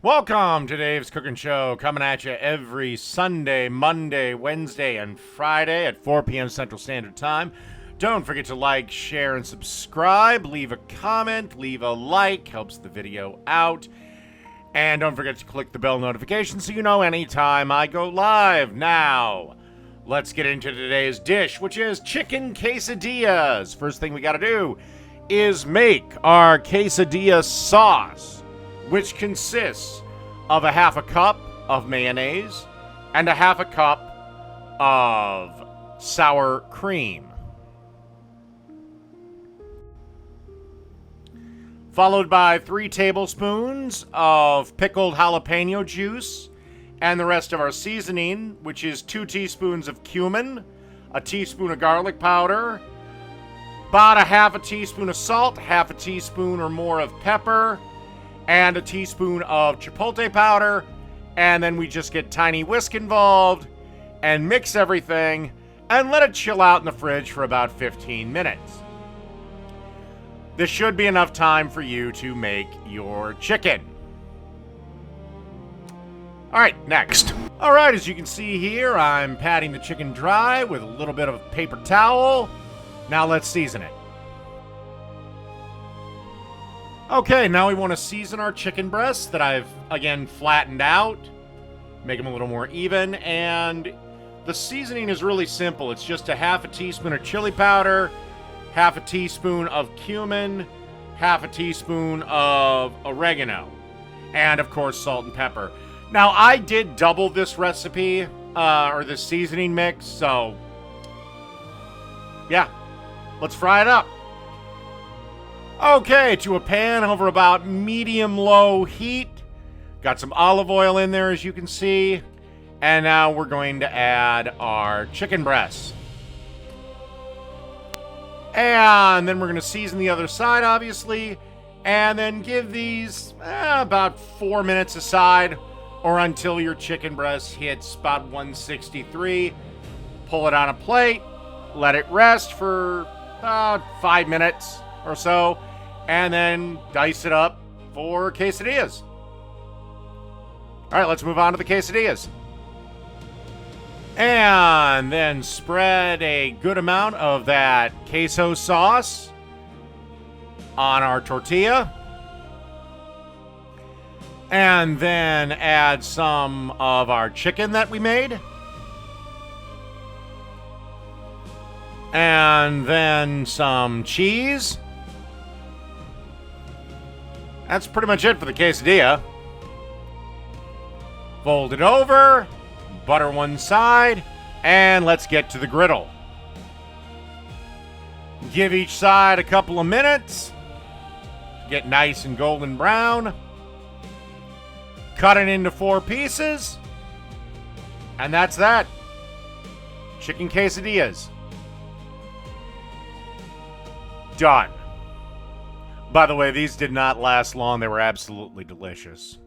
Welcome to Dave's Cooking Show, coming at you every Sunday, Monday, Wednesday, and Friday at 4 p.m. Central Standard Time. Don't forget to like, share, and subscribe. Leave a comment, leave a like, helps the video out. And don't forget to click the bell notification so you know anytime I go live. Now, let's get into today's dish, which is chicken quesadillas. First thing we gotta do is make our quesadilla sauce, which consists of a half a cup of mayonnaise and a half a cup of sour cream, followed by 3 tablespoons of pickled jalapeno juice and the rest of our seasoning, which is 2 teaspoons of cumin, a teaspoon of garlic powder, about a half a teaspoon of salt, half a teaspoon or more of pepper, and a teaspoon of chipotle powder, and then we just get tiny whisk involved and mix everything and let it chill out in the fridge for about 15 minutes. This should be enough time for you to make your chicken. Alright, next. Alright, as you can see here, I'm patting the chicken dry with a little bit of a paper towel. Now let's season it. Okay, now we want to season our chicken breasts that I've, again, flattened out. Make them a little more even. And the seasoning is really simple. It's just a half a teaspoon of chili powder, half a teaspoon of cumin, half a teaspoon of oregano, and, of course, salt and pepper. Now, I did double this recipe, or this seasoning mix, so, yeah, let's fry it up. Okay, to a pan over about medium-low heat. Got some olive oil in there, as you can see. And now we're going to add our chicken breasts. And then we're going to season the other side, obviously. And then give these about 4 minutes aside, or until your chicken breast hits about 163. Pull it on a plate. Let it rest for about 5 minutes or so, and then dice it up for quesadillas. All right, let's move on to the quesadillas. And then spread a good amount of that queso sauce on our tortilla. And then add some of our chicken that we made. And then some cheese. That's pretty much it for the quesadilla. Fold it over, butter one side, and let's get to the griddle. Give each side a couple of minutes. Get nice and golden brown. Cut it into 4 pieces. And that's that. Chicken quesadillas. Done. By the way, these did not last long. They were absolutely delicious.